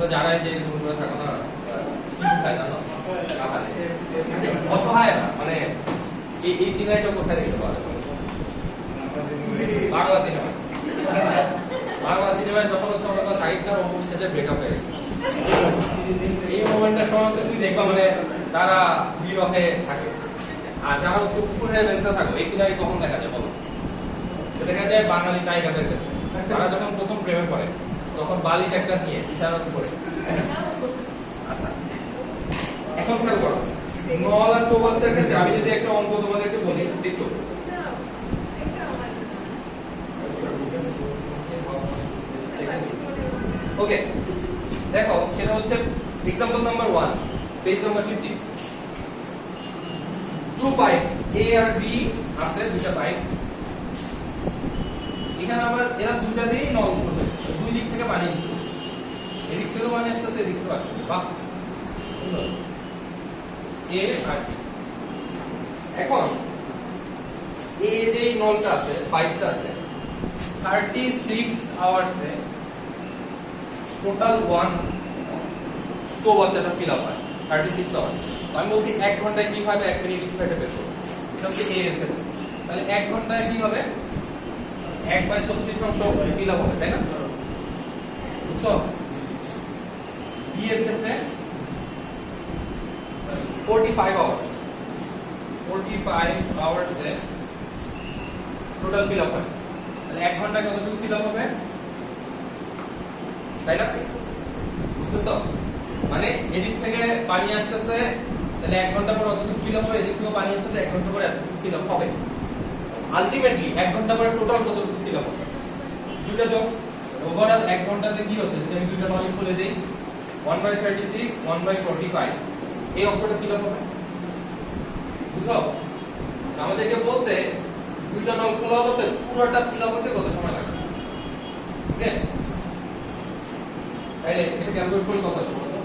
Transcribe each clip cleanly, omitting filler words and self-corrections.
তোমরা জানাই যে এরকম করে থাকো না কি চাই জানো অসহায় না মানে এই সিনারিটা কোথায় দেখতে পাওয়া যাবে বাংলা সিনেমা বাংলা সিনেমায় যখন হচ্ছে আমরা সাকিব খান অপু বিশ্বাসের ব্রেকআপ হয়ে গেছে এই মোমেন্টটার সময় হচ্ছে তুমি দেখবা মানে তারা বিবাহে থাকে আর যারা হচ্ছে উপরে বেঁচে থাকো এই সিনারি কখন দেখা যায় বলো দেখা যায় বাঙালি টাইগারদের ক্ষেত্রে তারা যখন প্রথম প্রেমে পড়ে তখন বালিশ একটা নিয়ে বিছানার উপরে আচ্ছা এখন খেয়াল করো নল আর চৌবাচ্চার ক্ষেত্রে আমি যদি একটা অঙ্ক তোমাদেরকে বলি দেখো ওকে দেখো সেটা হচ্ছে example number 1 page number 50 two pipes A আর বি আছে দুটো পাইপ এখানে আবার এরা দুটো দিয়েই নল করবে দুই দিক থেকে পানি দিতেছে এদিক থেকে পানি আসতেছে এদিক থেকে আসতেছে বাহ সুন্দর এ আর বি এখন এই যে নলটা আছে পাইপটা আছে 36 আওয়ার্সে টোটাল 1 চৌবাচ্চাটা ফিল আপ হয় 36 আওয়ার্স আমি বলছি 1 ঘন্টায় কি হবে 1 মিনিটে কি হবে বের করো এটা হচ্ছে এ এর ক্ষেত্রে তাহলে 1 ঘন্টায় কি হবে 1/36 ফিল আপ হবে তাই না বুঝছো বি এর ক্ষেত্রে 45 আওয়ার্স 45 আওয়ার্সে টোটাল ফিল আপ হয় তাহলে 1 ঘন্টায় কতটুকু ফিল আপ হবে তাই না বুঝতেছো মানে এদিক থেকে পানি আসতেছে তাহলে 1 ঘন্টা পর কতটুকু ফিল আপ হবে এদিক থেকে পানি আসতেছে 1 ঘন্টা পরে এতটুকু ফিল আপ হবে আলটিমেটলি 1 ঘন্টা পরে টোটাল কতটুকু ফিল আপ হবে দুটো যোগ ওভারঅল 1 ঘন্টাতে কি হচ্ছে যদি আমি দুটো নলি খুলে দেই 1/36 1/45 এই অংশটা ফিল আপ হবে বুঝছো আমাদেরকে বলছে দুইটা নল খোলা অবস্থায় পুরোটা ফিল আপ হতে কত সময় লাগবে ওকে তাইলে এটা ক্যালকুলেট করে কত আসবে বলো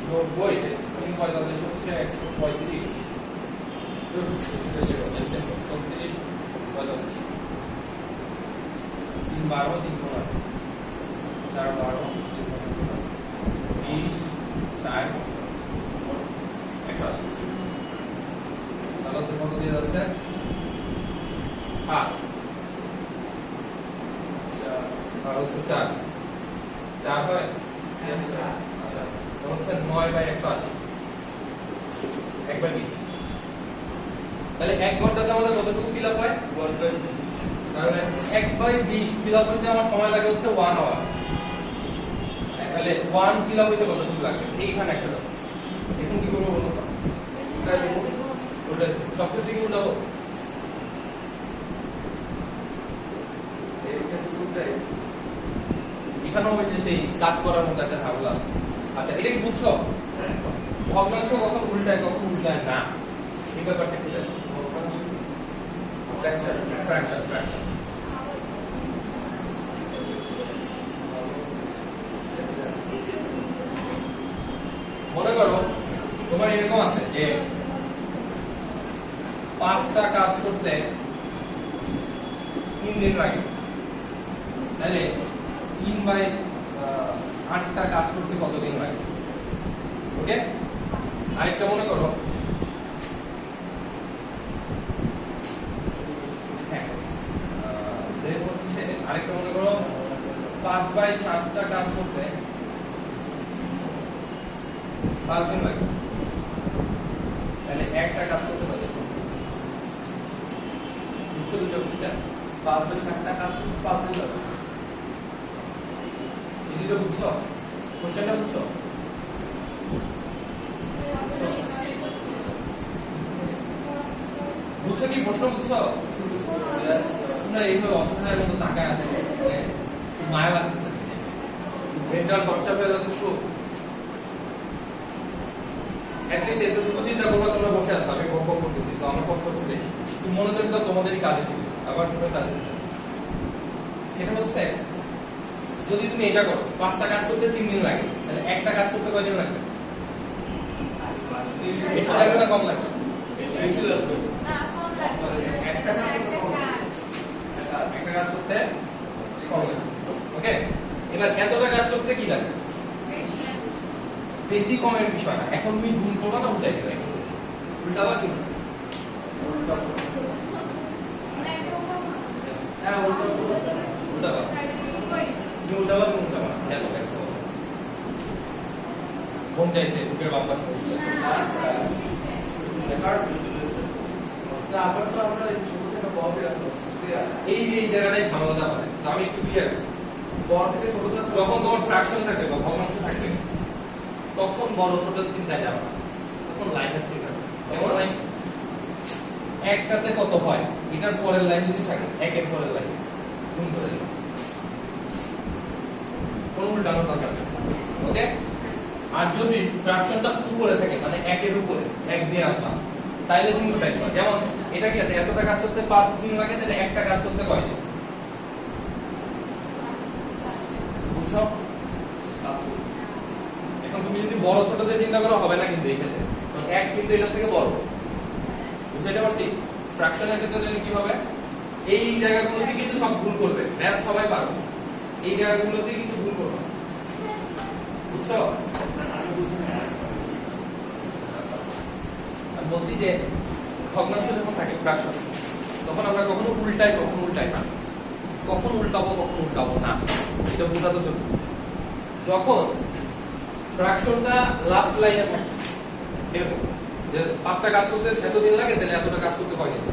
90 আমি 45 হচ্ছে 135 কত দিয়ে যাচ্ছে 5 আর হচ্ছে 4 হয় আচ্ছা তো হচ্ছে 9/180 1/20 তাহলে 1 ঘন্টাতে আমাদের কতটুকু ফিল আপ হয় 1/20 তাহলে 1/20 ফিল আপ হতে আমার সময় লাগে হচ্ছে 1 আওয়ার তাহলে 1 ফিল আপ হতে কতটুকু লাগবে এইখানে একটা দাও এখন কি করব বলো তো ওটা সবকিছু দিকে উঠাবো এর ক্ষেত্রে উঠাই এখানেও ওই যে সেই কাজ করার মতো একটা ঝামেলা আছে আচ্ছা এটা কি বুঝছো ভগ্নাংশ কখন উল্টায় না এই ব্যাপারটা কি জানো ভগ্নাংশ ফ্র্যাকশন মনে করো তোমার এরকম আছে যে 5টা কাজ করতে 3 দিন লাগে তাহলে 3/8টা কাজ করতে কতদিন লাগে ওকে আরেকটা মনে করো আরেকটা মনে করো 5/7টা কাজ করতে 5 দিন লাগে তাহলে একটা কাজ করতে পারবে বুঝছো দুটো বুঝছে 5/7টা কাজ করতে 5 দিন লাগে এটা বুঝছো কোশ্চেনটা বুঝছো বুঝছো কি প্রশ্ন বুঝছো তোমরা এইভাবে অসহায়ের মতো তাকায় আছে মায়া লাগতেছে মেন্টাল টর্চার হয়ে যাচ্ছে খুব অ্যাটলিস্ট এতটুকু চিন্তা করবা তোমরা বসে আছো আমি গল্প করতেছি তো আমার কষ্ট হচ্ছে বেশি তুমি মনোযোগটা তোমাদেরই কাজে দিবে আবার তুমি কাজে দিবে সেটা হচ্ছে যদি তুমি এটা করো 5টা কাজ করতে 3 দিন লাগে তাহলে একটা কাজ করতে কয়দিন লাগবে বেশি লাগবে না কম লাগবে বেশি লাগবে না কম লাগবে একটা কাজ করতে কম লাগবে একটা কাজ করতে কম লাগবে এবার এতটা কাজ করতে কি লাগে? বেশি কমের বিষয় না। এখন তুমি গুণ করবা না উল্টাই দেবে? উল্টাবা কি না? হ্যাঁ উল্টাবা। উল্টাবা তুমি উল্টাবা কি উল্টাবা না? দেখো দেখো কোন চাইছে বুকের বাম পাশে আবার তো আমরা ছোট থেকে বড় হয়ে আসবো এই জায়গাটাই ঝামেলাটা হয়। তো আমি একটু ক্লিয়ার বড় থেকে ছোট যখন তোমার ফ্র্যাকশন থাকবে বা ভগ্নাংশ থাকবে তখন বড় ছোট চিন্তায় যাবে না, তখন লাইনের চিন্তা করবে। যেমন লাইন একটাতে কত হয় এটার পরের লাইন যদি থাকে একের পরের লাইন গুণ করে দিবে, কোন উল্টানো দরকার নেই। ওকে, আর যদি ফ্র্যাকশনটা উপরে থাকে মানে একের উপরে এক দিয়ে আনলাম তাইলে তুমি উল্টাই দিবা। যেমন এটা কি আছে এতটা কাজ করতে 5 দিন লাগে, তাহলে একটা কাজ করতে কয় দিন? বুঝছো? এখন তুমি যদি বড় ছোট দিয়ে চিন্তা করো হবে না কিন্তু এই ক্ষেত্রে, কারণ এক কিন্তু এটার থেকে বড়। বুঝাইতে পারছি? ফ্র্যাকশনের ক্ষেত্রে তাহলে কি হবে? এই জায়গাগুলোতে কিন্তু সব ভুল করবে, ম্যাথ সবাই পারবে, এই জায়গাগুলোতে কিন্তু ভুল করবে। বুঝছো? আমি বলছি যে ভগ্নাংশ যখন থাকে ফ্র্যাকশন তখন আমরা কখনো উল্টাই না, কখন উল্টাবো না, এটা বোঝা তো জরুরি। যখন ফ্র্যাকশনটা লাস্ট লাইনে থাকে এরকম যে 5টা কাজ করতে এতদিন লাগে, তাহলে এতটা কাজ করতে কয়দিন,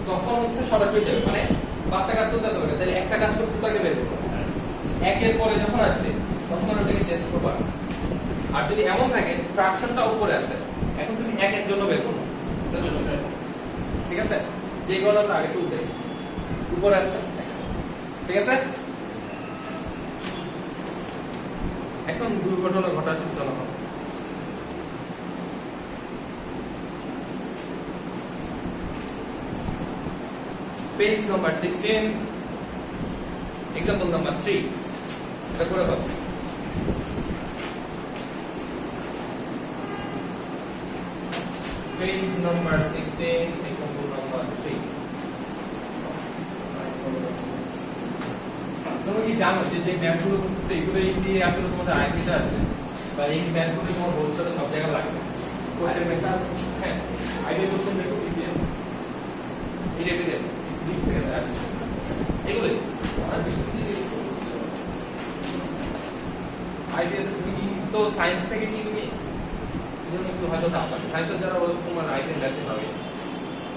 তখন হচ্ছে সরাসরি যাবে, মানে 5টা কাজ করতে এত লাগে, তাহলে একটা কাজ করতে তাকে বের করবো। একের পরে যখন আসবে তখন আমরা ওটাকে চেঞ্জ করবো। আর যদি এমন থাকে ফ্র্যাকশনটা উপরে আছে, এখন তুমি একের জন্য বের করবো, ঠিক আছে? যে গণনা আগে একটু উঠে উপরে আসবে, ঠিক আছে? এখন দুর্ঘটনা ঘটার সূচনা হবে। পেজ নাম্বার 16, এক্সাম্পল নাম্বার 3, এটা করে পাবো। Page number 16, example number 3। তুমি কি জানো যে যে ম্যাথগুলো করতেছে এগুলো দিয়ে আসলে তোমাদের আইডিটা আসবে, বা এই ম্যাথগুলো তোমার ভবিষ্যতে সব জায়গায় লাগবে। কোশ্চেন মেথড, হ্যাঁ আইডিয়া কোশ্চেন দেখো পিডিএফ এটা পিডিএফ লিখ থেকে আসবে এগুলো। আর আইডিয়া তুমি তো সায়েন্স থেকে কি তুমি এজন্য একটু হয়তো দাম পাবে, সায়েন্সের যারা বলে তোমার আইডিয়া লাগতে পাবে,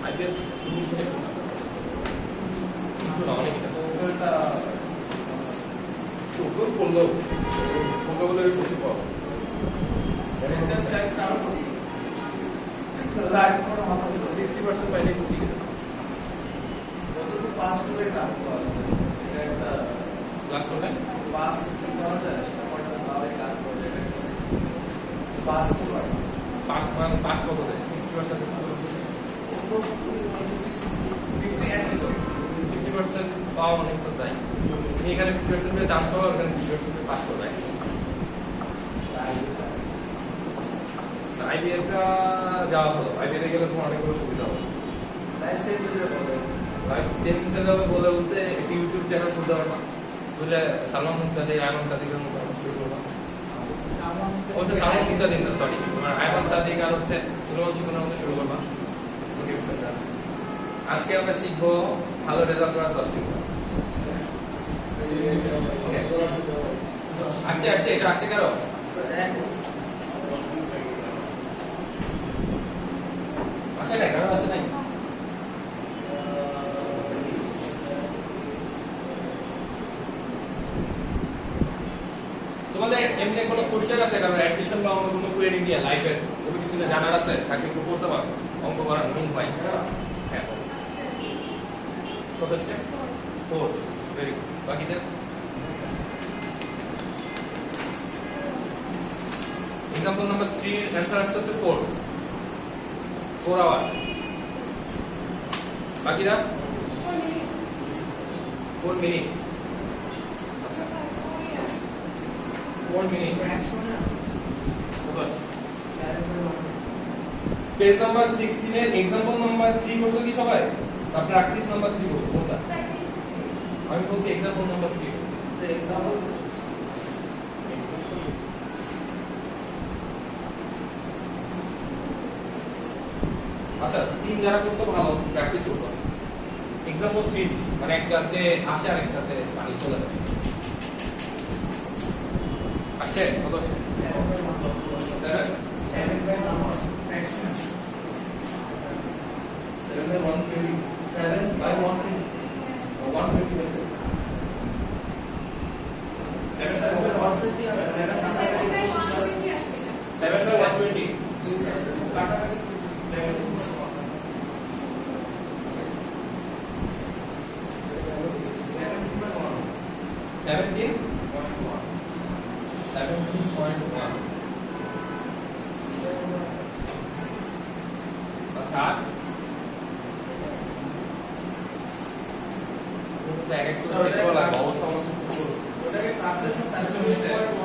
আইডিয়া তুমি কিছু না অনেক ওটা উপর করলো ফটোগুলোর বেশি পাবো। সেন্টেন্স টাইপস আরো লাইক করে মাথা 60% পাইলে কি হবে? যত পাস করে কাজ করা এটা একটা ক্লাস করলে পাস করা যায় সেটা পড়া তাহলে কাজ করে পাস তো হয় পাস কত দেয়? 60% 50 at least 50% পাওয়া অনেক তো তাই। তুমি এখানে 50% এর চান্স পাওয়া, এখানে 50% পাস করবে। আইবিএটা যাওয়া হলো, আইবিএতে গেলে তোমার অনেকগুলো সুবিধা হবে। লাইফ চেঞ্জ হয়ে যাবে। লাইফ চেঞ্জ হতে যাবে বলে বলতে একটি ইউটিউব চ্যানেল খুলতে পারবা, বুঝলে সালমান মুক্তাদি, আয়মান সাদিকের মতো শুরু করবা। বলতে সালমান মুক্তাদি না, সরি, তোমার আয়মান সাদিক আর হচ্ছে সুলেমান শিকনের মতো শুরু করবা। আজকে আমরা শিখবো ভালো রেজাল্ট করার 10 টিপ। আসছে এটা আসছে কেন? আসে নাই কেন? আসে নাই তোমাদের এমনি কোনো কোশ্চেন আছে কারণ অ্যাডমিশন বা অন্য কোনো কোয়েরি নিয়ে লাইফের কোনো কিছু জানার আছে তাকে একটু করতে পারো, অঙ্ক করার মেইন পয়েন্ট। হ্যাঁ কত আসছে? 4, ভেরি গুড। বাকিদের এক্সাম্পল নাম্বার 3 এর অ্যানসার আসছে 4 আওয়ার। বাকিরা 4 মিনিট। আচ্ছা 4 মিনিট। পেজ নাম্বার 16 এর এক্সাম্পল নাম্বার 3 করছো কি সবাই? না প্র্যাকটিস নাম্বার 3 করছো কোনটা? আমি বলছি এক্সাম্পল নাম্বার 3। The example. আচ্ছা 3 যারা করছো ভালো প্র্যাকটিস করছো এক্সাম্পল 3 দিছি মানে একটাতে আসে আর একটাতে পানি চলে আসে আসছে কত 17.1 আচ্ছা এক এক করে চেক করা লাগবে অবস্থা আমাদের ওটাকে কাটলে 17.1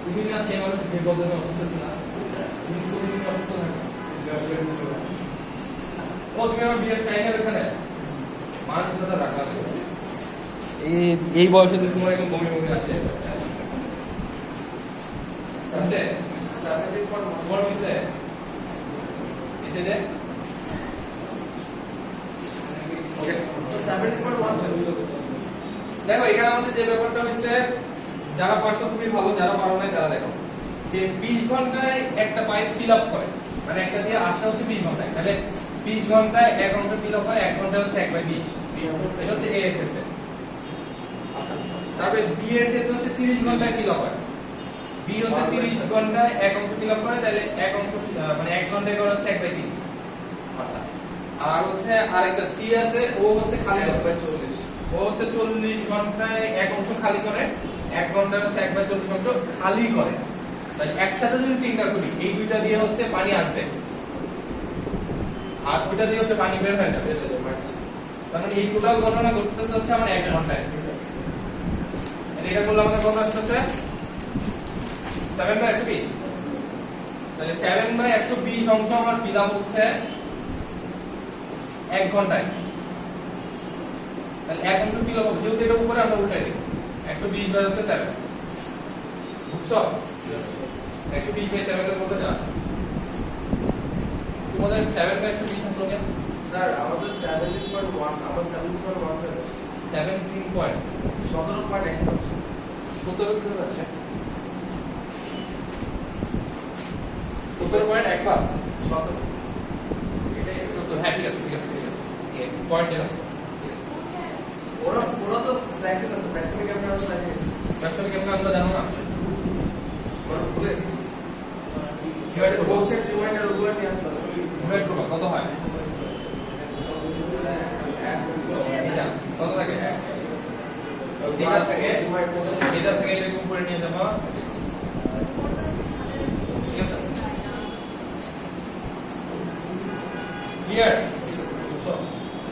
তুমি না সে মানুষ বিপদের অবস্থা ছিল না তুমি কোন দিন অসুস্থ থাকো ও তুমি আমার বিয়ের চাইনা এখানে মানসিকতা রাখা এই বয়সে যদি তোমার এরকম বমি বমি আসে আছে 17.1 হইছে এসে দে ওকে তো 17.1 দেখো এখানে আমাদের যে ব্যাপারটা হইছে যারা পারছো খুবই ভালো যারা পারো না তারা দেখো সে 20 ঘন্টায় একটা পাইপ ফিল আপ করে মানে একটা দিয়ে আসা হচ্ছে 20 ঘন্টায় তাহলে 20 ঘন্টায় 1 ঘন্টা ফিল আপ হয় 1 ঘন্টা হচ্ছে 1/20 এটা হচ্ছে এ এর ক্ষেত্রে আচ্ছা তারপরে বি এর ক্ষেত্রে হচ্ছে 30 ঘন্টায় ফিল আপ হয় বি হচ্ছে 30 ঘন্টায় 1 অংশ ফিল আপ করে তাহলে 1 অংশ মানে 1 ঘন্টায় করে হচ্ছে 1/3 আচ্ছা আর হচ্ছে আরেকটা সি আছে ও হচ্ছে খালি 1/40 ও হচ্ছে 40 ঘন্টায় 1 অংশ খালি করে 1 ঘন্টায় হচ্ছে 1/40 অংশ খালি করে তাই একসাথে যদি চিন্তা করি এই দুইটা দিয়ে হচ্ছে পানি আসবে আর দুইটা দিয়ে হচ্ছে পানি বের হয়ে যাবে তার মানে এই টোটাল ঘটনা ঘটতেছে হচ্ছে আমার 1 ঘন্টায় এটা করলে আমাদের কত আসছে 7/120 তাহলে 7/120 অংশ আমার ফিল আপ হচ্ছে 1 ঘন্টায় তাহলে 1 অংশ ফিল আপ হবে যেহেতু এটা উপরে আমরা উল্টাই দিব 120 বাই হচ্ছে 7 বুঝছো 120 বাই 7 এর কত যায় তোমাদের 7/120 আসলো কেন স্যার আমাদের 17.1 আমার 17.1 হয়ে গেছে 17 পয়েন্ট 17.1 আছে 17 কিলো আছে 17.1 পাঁচ 17 এটা 17 হ্যাঁ ঠিক আছে ঠিক আছে ঠিক আছে ওকে পয়েন্ট এর আছে ওরা তো ফ্র্যাকশন আছে ফ্র্যাকশন কেমন আছে ফ্র্যাকশন কেমন আমরা জানো না ওরা ভুলে গেছে ডিভাইড করব কোশেট রিমাইন্ডার ওগুলো নিয়ে আসতে হবে ডিভাইড করব কত হয় এটা কত থাকে যেটা থেকে এটা থেকে এরকম করে নিয়ে যাবো ঠিক আছে ক্লিয়ার বুঝছো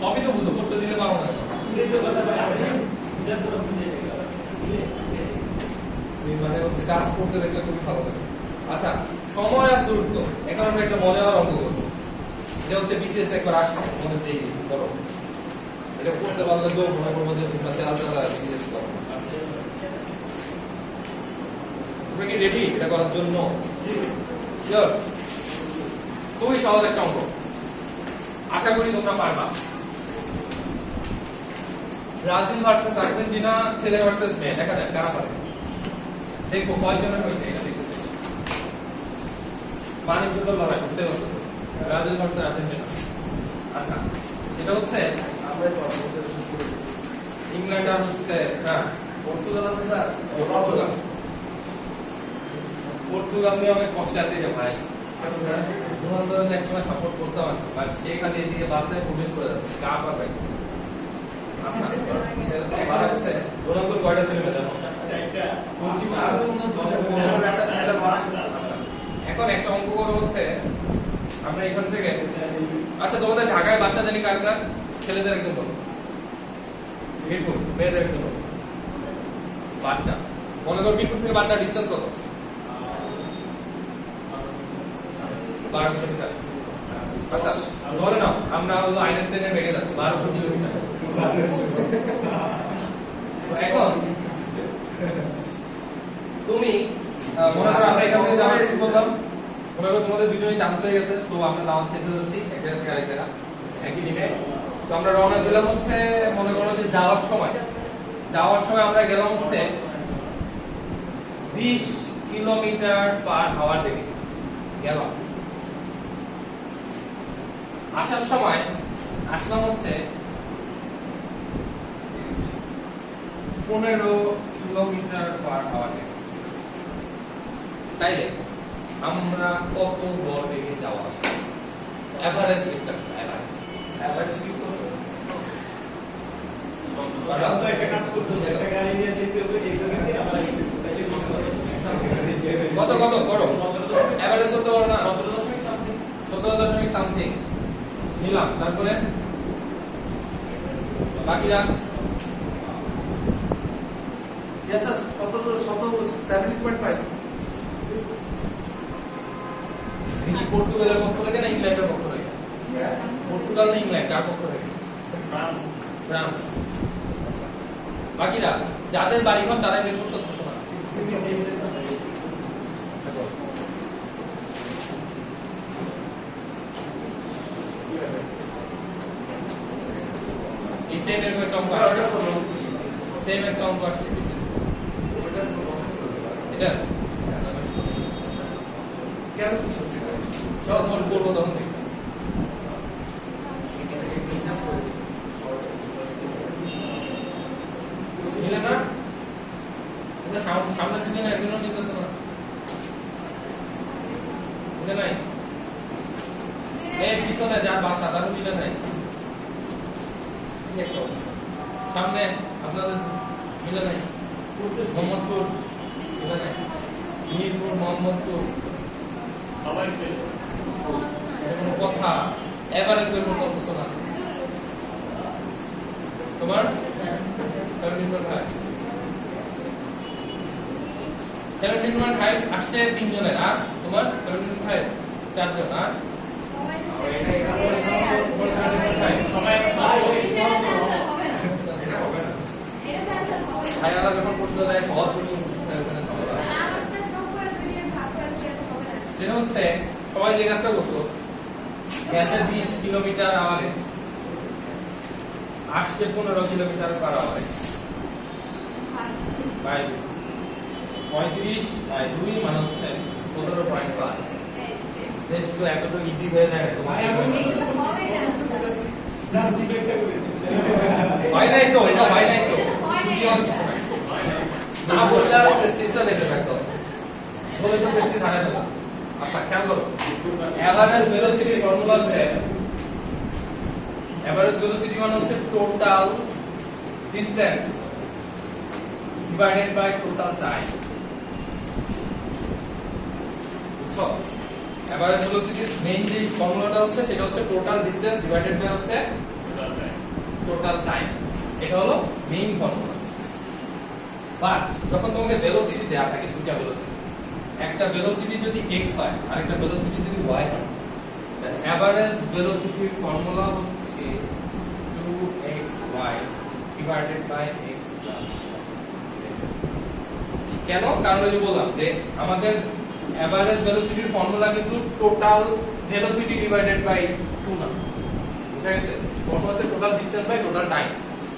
সবই তো বুঝো করতে দিলে পারো না মানে হচ্ছে কাজ করতে দেখলে খুবই ভালো লাগে আচ্ছা সময় আর দূরত্ব এখন আমরা একটা মজার অঙ্ক করবো এটা হচ্ছে বিশেষ একবার আসছে আমাদের যে করো এটা করতে পারলে তো মনে করবো যে তোমরা আলাদা বিশেষ করো তুমি কি রেডি এটা করার জন্য শিওর খুবই সহজ একটা অঙ্ক আশা করি তোমরা পারবা ব্রাজিল ভার্সেস আর্জেন্টিনা ছেলে ভার্সেস মেয়ে দেখা যাক কারা পারে দেখো কয়জনের হয়েছে এটা দেখো বাণিজ্য লড়াই বুঝতে পারছো ব্রাজিল ভার্সেস আর্জেন্টিনা আচ্ছা এটা হচ্ছে ইংল্যান্ড আর হচ্ছে ফ্রান্স। পর্তুগাল আছে স্যার, পর্তুগাল পর্তুগাল নিয়ে অনেক কষ্ট আছে যে ভাই, রোনালদো একসময় সাপোর্ট করতে পারত, বাট সে খালি এদিকে বাচ্চায় প্রবেশ করে যাচ্ছে, কাপ আর ভাই। আচ্ছা এখন হচ্ছে রোনালদোর কয়টা ছেলে মেয়ে জানো? এখন একটা অঙ্ক করে হচ্ছে আমরা এখান থেকে, আচ্ছা তোমাদের ঢাকায় বাসা জানি কার কার? ছেলেদের একদম বলো, মিরপুর, মেয়েদের একদম বলো। বাড্ডা, মনে করো মিরপুর থেকে বাড্ডা ডিস্টেন্স কত? 12 কিলোমিটার। আচ্ছা ধরে নাও আমরা হলো আইনস্টাইনের বেগে যাচ্ছি 1200 কিলোমিটার। এখন তুমি মনে করো আমরা এখান থেকে যাওয়া শুরু করলাম, মনে করো তোমাদের দুজনেই চান্স হয়ে গেছে, সো আমরা দাওয়াত খেতে যাচ্ছি এক জায়গা থেকে আরেক জায়গা একই দিনে। তো আমরা রওনা দিলাম হচ্ছে, মনে করো যে যাওয়ার সময় আমরা গেলাম হচ্ছে 20 কিলোমিটার পার আওয়ার বেগে গেলাম। আসার সময় আসলাম হচ্ছে 15 কিলোমিটার পার আওয়ার বেগে। তাইলে আমরা কত গড় বেগে যাওয়া আসা? এভারেজ একটা এভারেজ কি করব? একটা কাজ করতে হবে, একটা গাড়ি নিয়ে যেতে হবে, এই জায়গাতে আমরা কত কত করো এভারেজ কত বড় না? 17.something 17 সামথিং নিলাম। তারপরে বাকিরা ইয়েস স্যার, 17.5। কি পর্তুগালের পক্ষ থেকে না ইংল্যান্ডের পক্ষ থেকে? পর্তুগাল না ইংল্যান্ড, কার পক্ষ থেকে? ফ্রান্স। ফ্রান্স। বাকিরা যাদের বাড়ি ঘর তারাই নির্মূল তথ্য শোনা। এই সেম এর একটা অঙ্ক আসছে, সেম একটা অঙ্ক আসছে এটা কেন সত্যি করে? সব মন করবো তখন দেখবো। মিলে না? এটা সামনের দিকে না, একজনও নিতেছে না। মিলে নাই? এই পিছনে যার বাসা তারও মিলে নাই। কি একটা অবস্থা। সামনে আপনাদের মিলে নাই? মোহাম্মদপুর মিলে নাই? মিরপুর, মোহাম্মদপুর, সবাই ফেল। এটা কোনো কথা? এভারেজ বের করতে অবস্থা না। তোমার 17.5 আসছে 3 জনের, আর তোমার 17.5 4 জন, আর ভাইয়ারা যখন প্রশ্ন দেয় সহজ প্রশ্ন সেটা হচ্ছে সবাই যে কাজটা করছো, গ্যাসে 20 কিলোমিটার আওয়ারে আসছে 15 কিলোমিটার পার আওয়ারে, বাই 35 বাই 2 মানে হচ্ছে 17.5। বেশ তো এতটা ইজি হয়ে যায় ভাই আমি জাস্ট ডিবেটটা করে দিই। হয় নাই তো, এটা হয় নাই তো, ইজি হওয়ার কিছু নাই। না বললে আর প্রেস্টিজটা বেঁচে থাকতো, বলে তো প্রেস্টিজ হারাই দেবো। আচ্ছা খেয়াল করো, অ্যাভারেজ ভেলোসিটি ফর্মুলা হচ্ছে, অ্যাভারেজ ভেলোসিটি মানে হচ্ছে total distance divided by total time. বুঝছো? অ্যাভারেজ ভেলোসিটির মেইন যে ফর্মুলাটা হচ্ছে সেটা হচ্ছে টোটাল ডিসটেন্স ডিভাইডেড বাই হচ্ছে টোটাল টাইম। এটা হলো মেইন ফর্মুলা। বাট যখন তোমাকে ভেলোসিটি দেয়া থাকে, দুটো ভেলোসিটি, একটা ভেলোসিটি যদি x হয় আর একটা ভেলোসিটি যদি y হয়, তাহলে এভারেজ ভেলোসিটির ফর্মুলা হচ্ছে 2xy divided by x plus. কেন? কারণ ওই যে বললাম যে আমাদের এভারেজ ভেলোসিটির ফর্মুলা কিন্তু টোটাল ভেলোসিটি ডিভাইডেড বাই 2 না, বুঝা গেছে? ফর্মুলা হচ্ছে total distance by total time.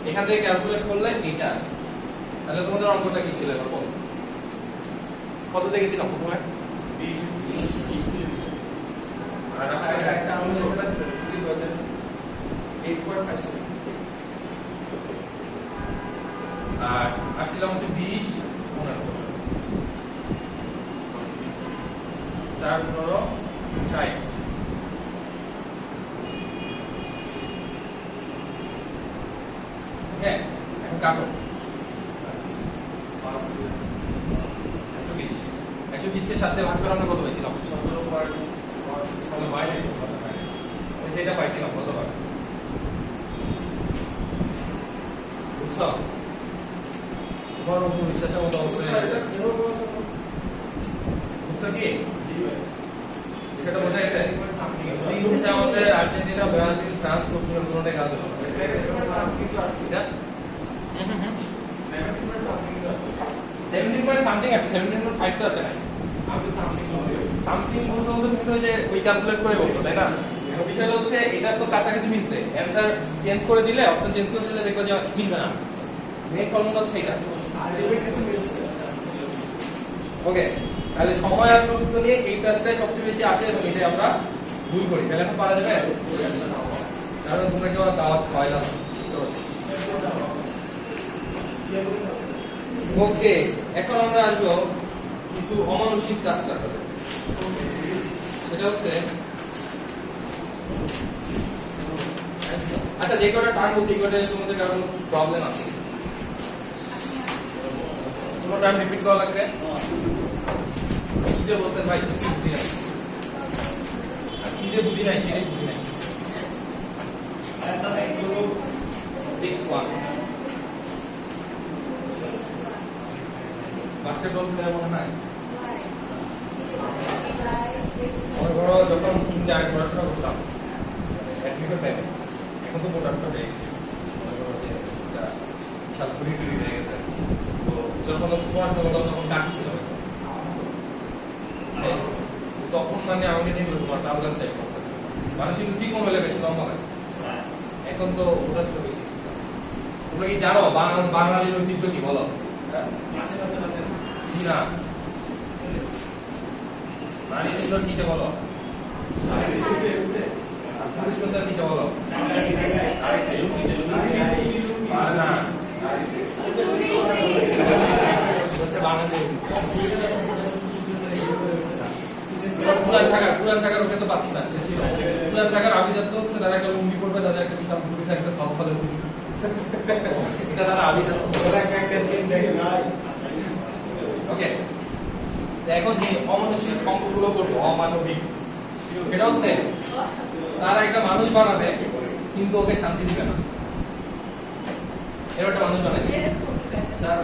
এখান থেকে ক্যালকুলেট করলে এটা আসে। তাহলে তোমাদের অঙ্কটা কি ছিল এবার বলো? কত দেখেছিলাম প্রথমে? 20 আর একটা আমরা যেটা যদি বলেন 8.57 আর আসছিলাম হচ্ছে 20 15 4 15 60 ওকে এখন কাটো 120 কে সাথে ভাগ করে আমরা কত পাইছিলাম 17.1 যেটা পাইছিলাম কতবার বুঝছো তোমার উপর বিশ্বাসের মতো অবস্থায় আছে বুঝছো কি সেটা বোঝা গেছে তিনটে আমাদের আর্জেন্টিনা ব্রাজিল ফ্রান্স পর্তুগাল কোনটা খেলা হলো এটা 17.something আছে 17.5 তো আছে না সামথিং বলতে বলতে কিন্তু ওই যে ওই ক্যালকুলেট করে বলছো তাই না বিষয়টা হচ্ছে এটা তো কাছাকাছি মিলছে অ্যান্সার চেঞ্জ করে দিলে অপশন চেঞ্জ করে দিলে দেখো যে মিলবে না মেইন ফর্মুলা হচ্ছে এটা আলটিমেট কিন্তু মিলছে ওকে তাহলে সময় আর গুরুত্ব নিয়ে এই কাজটাই সবচেয়ে বেশি আসে এবং এটাই আমরা ভুল করি তাহলে এখন পারা যাবে কারণ তোমরা কেউ দাওয়াত খাওয়াইলাম ওকে এখন আমরা আসবো কিছু অমানুষিক কাজ করতে সেটা হচ্ছে আচ্ছা যে কটা টার্ম বলছি এই কটা তোমাদের কারো প্রবলেম আছে কোনো টার্ম রিপিট করা লাগবে কি যে বলছেন ভাই কিছু বুঝি নাই আর কি যে বুঝি নাই সেটাই বুঝি নাই 6-1 বাস্কেটবল খেলা মনে হয় বড় যখন তিনটে আগে পড়াশোনা করতাম অ্যাডমিশন টাইমে এখন তো পড়াশোনা হয়ে গেছে বিশাল ঘুরি টুরি হয়ে গেছে তো যখন হচ্ছে পড়াশোনা করতাম তখন কাঠি ছিল তখন মানে আমাকে নিয়ে তোমার তাল গাছ টাইপ করতাম মানুষ কিন্তু ঠিক মোবাইলে বেশি লম্বা লাগে এখন তো ওটা ছিল বেশি তোমরা কি জানো বাঙালির ঐতিহ্য কি বলো কি না নারী সুন্দর কিসে বলো পুরুষ সুন্দর কিসে বলো পুরান ঢাকার ওকে তো পাচ্ছি না পুরান ঢাকার আভিজাত্য হচ্ছে তারা একটা লুঙ্গি পড়বে তাদের একটা বিশাল ঘুরি থাকবে ফল ফলে এটা তারা আভিজাত্য ওকে এখন যে অমানুষিক অঙ্কগুলো করবো অমানবিক এটা হচ্ছে তারা একটা মানুষ বানাবে কিন্তু ওকে শান্তি দিবে না এর একটা মানুষ বানাবে স্যার